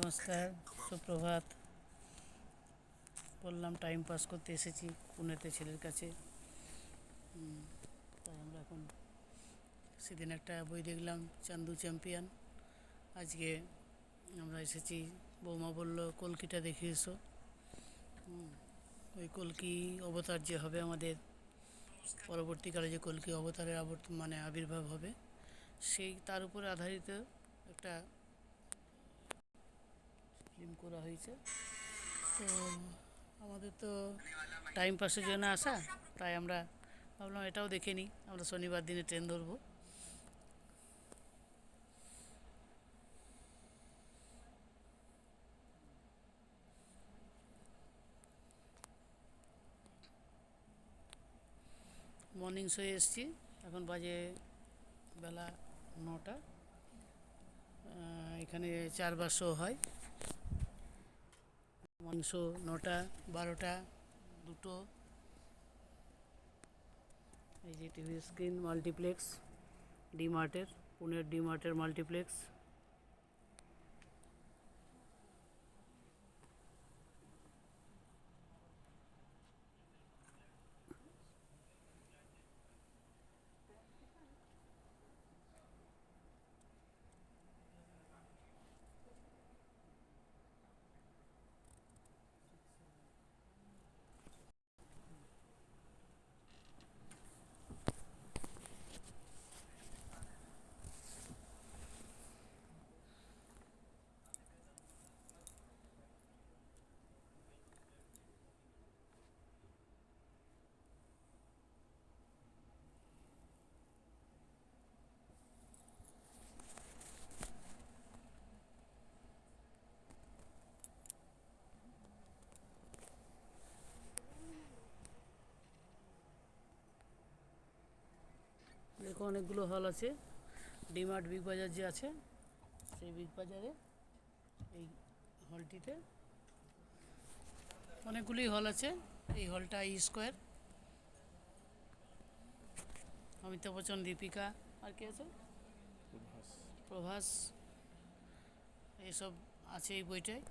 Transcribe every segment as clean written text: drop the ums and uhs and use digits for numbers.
নমস্কার, সুপ্রভাত। বললাম টাইম পাস করতে এসেছি পুনেতে ছেলের কাছে। তাই আমরা এখন সেদিন একটা বই দেখলাম, চান্দু চ্যাম্পিয়ন। আজকে আমরা এসেছি, বৌমা বলল কল্কিটা দেখে এসো। ওই কল্কি অবতার যে হবে আমাদের পরবর্তীকালে, যে কল্কি অবতারের মানে আবির্ভাব হবে, সেই তার উপরে আধারিত একটা ফিল্ম করা হয়েছে। তো আমাদের তো টাইম পাসের জন্য আসা, তাই আমরা ভাবলাম এটাও দেখে নিই। আমরা শনিবার দিনে ট্রেন ধরবো। মর্নিং শোয়ে এসেছি, এখন বাজে বেলা 9টা। এখানে 4বার শো হয়। মর্নিং শো 9টা, 12টা, 2টো। এই যে টিভি স্ক্রিন, মাল্টিপ্লেক্স, ডি-মার্টের, পুনের ডি-মার্টের মাল্টিপ্লেক্স। দেখো অনেকগুলো হল আছে। ডি-মার্ট বিগ বাজার যে আছে, সেই বিগ বাজারে এই হলটিতে অনেকগুলি হল আছে। এই হলটা স্কোয়ার। অমিতাভ বচ্চন, দীপিকা, আর কে আছে, প্রভাস, এসব আছে এই বইটায়।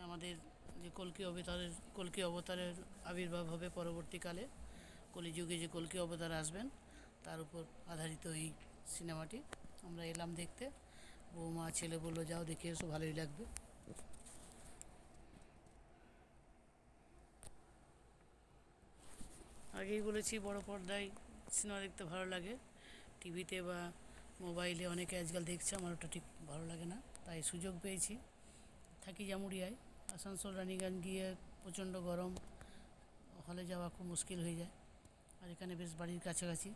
আমাদের যে কল্কি অবতারের আবির্ভাব হবে পরবর্তীকালে, কলিযুগে যে কল্কি অবতার আসবেন, তার উপর আধারিত এই সিনেমাটি। আমরা এলাম দেখতে। বৌমা ছেলে বললো যাও দেখে এসো, ভালোই লাগবে। আগেই বলেছি, বড় পর্দায় সিনেমা দেখতে ভালো লাগে। টিভিতে বা মোবাইলে অনেকে আজকাল দেখছে, আমার ওটা ঠিক ভালো লাগে না। তাই সুযোগ পেয়েছি, থাকি জামুরিয়ায়, আসানসোল রানীগঞ্জ গিয়ে প্রচণ্ড গরম, হলে যাওয়া খুব মুশকিল হয়ে যায়। আর এখানে বেশ বাড়ির কাছাকাছি,